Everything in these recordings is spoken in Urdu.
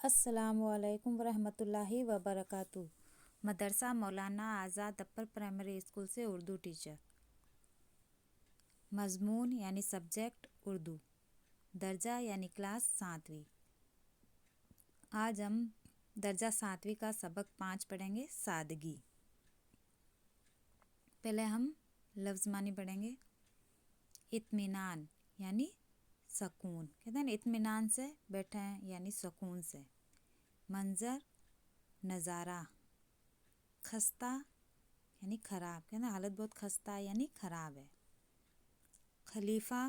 السلام علیکم ورحمۃ اللہ وبرکاتہ۔ مدرسہ مولانا آزاد اپر پرائمری اسکول سے اردو ٹیچر۔ مضمون یعنی سبجیکٹ اردو، درجہ یعنی کلاس 7ویں۔ آج ہم درجہ 7ویں کا سبق 5 پڑھیں گے، سادگی۔ پہلے ہم لفظ معنی پڑھیں گے۔ اطمینان یعنی سکون، کہتے ہیں اطمینان سے بیٹھے ہیں یعنی سکون سے۔ منظر نظارہ، خستہ یعنی خراب، کہتے ہیں حالت بہت خستہ یعنی خراب ہے۔ خلیفہ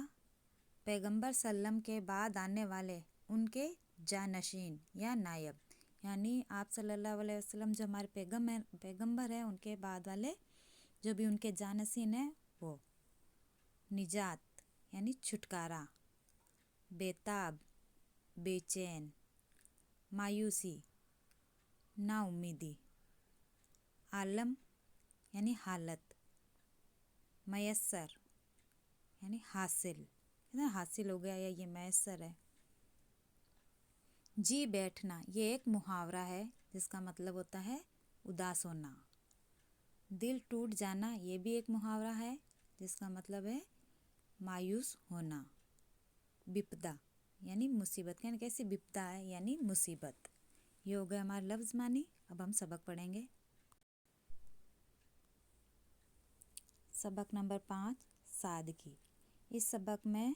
پیغمبر سلم کے بعد آنے والے، ان کے جانشین یا نائب، یعنی آپ صلی اللہ علیہ وسلم جو ہمارے پیغمبر ہیں ان کے بعد والے جو بھی ان کے جانشین ہیں وہ۔ نجات یعنی چھٹکارا، بیتاب بے چین، مایوسی نا امیدی، عالم یعنی حالت، میسر یعنی حاصل، حاصل ہو گیا یا یہ میسر ہے۔ جی بیٹھنا یہ ایک محاورہ ہے جس کا مطلب ہوتا ہے اداس ہونا۔ دل ٹوٹ جانا یہ بھی ایک محاورہ ہے جس کا مطلب ہے مایوس ہونا۔ بپدا یعنی مصیبت، یعنی کیسی بپدا ہے یعنی مصیبت۔ یہ ہو گیا ہمارا لفظ معنی۔ اب ہم سبق پڑھیں گے۔ سبق نمبر 5، سادگی۔ اس سبق میں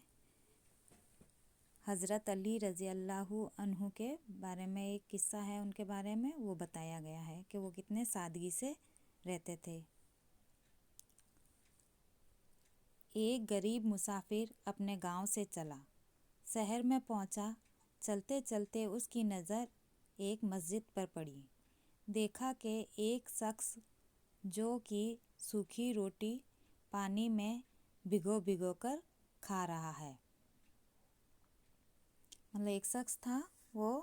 حضرت علی رضی اللہ عنہ کے بارے میں ایک قصہ ہے، ان کے بارے میں وہ بتایا گیا ہے کہ وہ کتنے سادگی سے رہتے تھے۔ ایک غریب مسافر اپنے گاؤں سے چلا، شہر میں پہنچا۔ چلتے چلتے اس کی نظر ایک مسجد پر پڑی۔ دیکھا کہ ایک شخص جو کہ سوکھی روٹی پانی میں بھگو بھگو کر کھا رہا ہے۔ مطلب ایک شخص تھا، وہ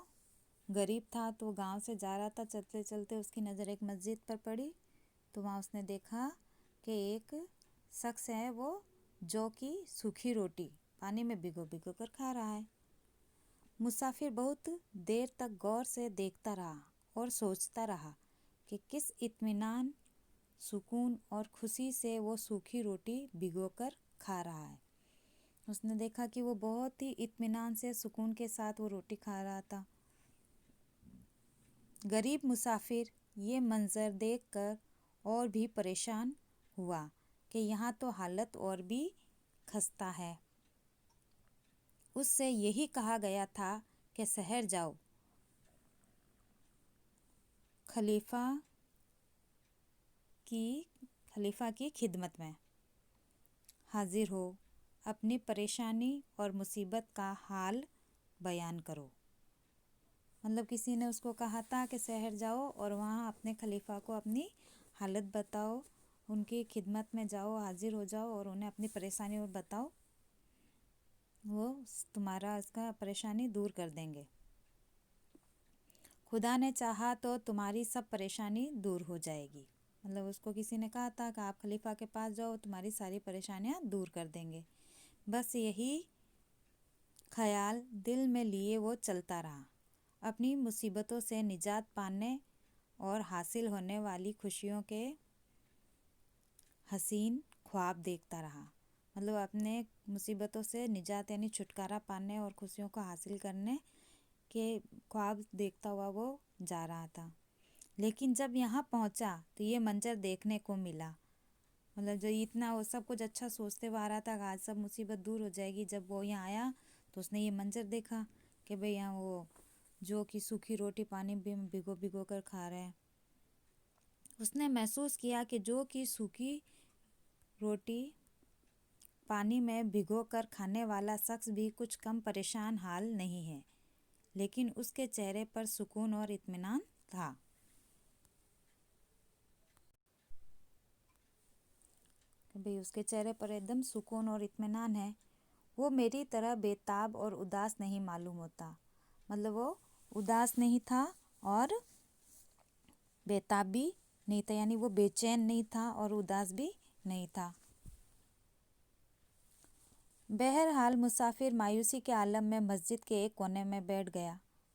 غریب تھا تو وہ گاؤں سے جا رہا تھا، چلتے چلتے اس کی نظر ایک مسجد پر پڑی تو وہاں اس نے دیکھا کہ ایک شخص ہے وہ جو کہ سوکھی روٹی پانی میں بھگو بھگو کر کھا رہا ہے۔ مسافر بہت دیر تک غور سے دیکھتا رہا اور سوچتا رہا کہ کس اطمینان، سکون اور خوشی سے وہ سوکھی روٹی بھگو کر کھا رہا ہے۔ اس نے دیکھا کہ وہ بہت ہی اطمینان سے سکون کے ساتھ وہ روٹی کھا رہا تھا۔ غریب مسافر یہ منظر دیکھ کر اور بھی پریشان ہوا کہ یہاں تو حالت اور بھی خستہ ہے۔ اس سے یہی کہا گیا تھا کہ شہر جاؤ، خلیفہ کی خدمت میں حاضر ہو، اپنی پریشانی اور مصیبت کا حال بیان کرو۔ مطلب کسی نے اس کو کہا تھا کہ شہر جاؤ اور وہاں اپنے خلیفہ کو اپنی حالت بتاؤ، ان کی خدمت میں جاؤ، حاضر ہو جاؤ اور انہیں اپنی پریشانی بتاؤ، وہ تمہارا اس کا پریشانی دور کر دیں گے۔ خدا نے چاہا تو تمہاری سب پریشانی دور ہو جائے گی۔ مطلب اس کو کسی نے کہا تھا کہ آپ خلیفہ کے پاس جاؤ، تمہاری ساری پریشانیاں دور کر دیں گے۔ بس یہی خیال دل میں لیے وہ چلتا رہا، اپنی مصیبتوں سے نجات پانے اور حاصل ہونے والی خوشیوں کے حسین خواب دیکھتا رہا۔ مطلب اپنے مصیبتوں سے نجات یعنی چھٹکارا پانے اور خوشیوں کو حاصل کرنے کے خواب دیکھتا ہوا وہ جا رہا تھا۔ لیکن جب یہاں پہنچا تو یہ منظر دیکھنے کو ملا۔ مطلب جو اتنا وہ سب کچھ اچھا سوچتے ہوا آ رہا تھا کہ آج سب مصیبت دور ہو جائے گی، جب وہ یہاں آیا تو اس نے یہ منظر دیکھا کہ بھئی یہاں وہ جو کہ سوکھی روٹی پانی میں بھگو بھگو کر کھا رہے ہیں۔ اس نے محسوس کیا کہ جو کہ سوکھی روٹی پانی میں بھگو کر کھانے والا شخص بھی کچھ کم پریشان حال نہیں ہے، لیکن اس کے چہرے پر سکون اور اطمینان تھا۔ بھئی اس کے چہرے پر ایک دم سکون اور اطمینان ہے۔ وہ میری طرح بیتاب اور اداس نہیں معلوم ہوتا۔ مطلب وہ اداس نہیں تھا اور بیتاب بھی نہیں تھا، یعنی وہ بے چین نہیں تھا اور اداس بھی نہیں تھا۔ بہرحال مسافر مایوسی کے عالم میں مسجد کے ایک کونے میں بیٹھ گیا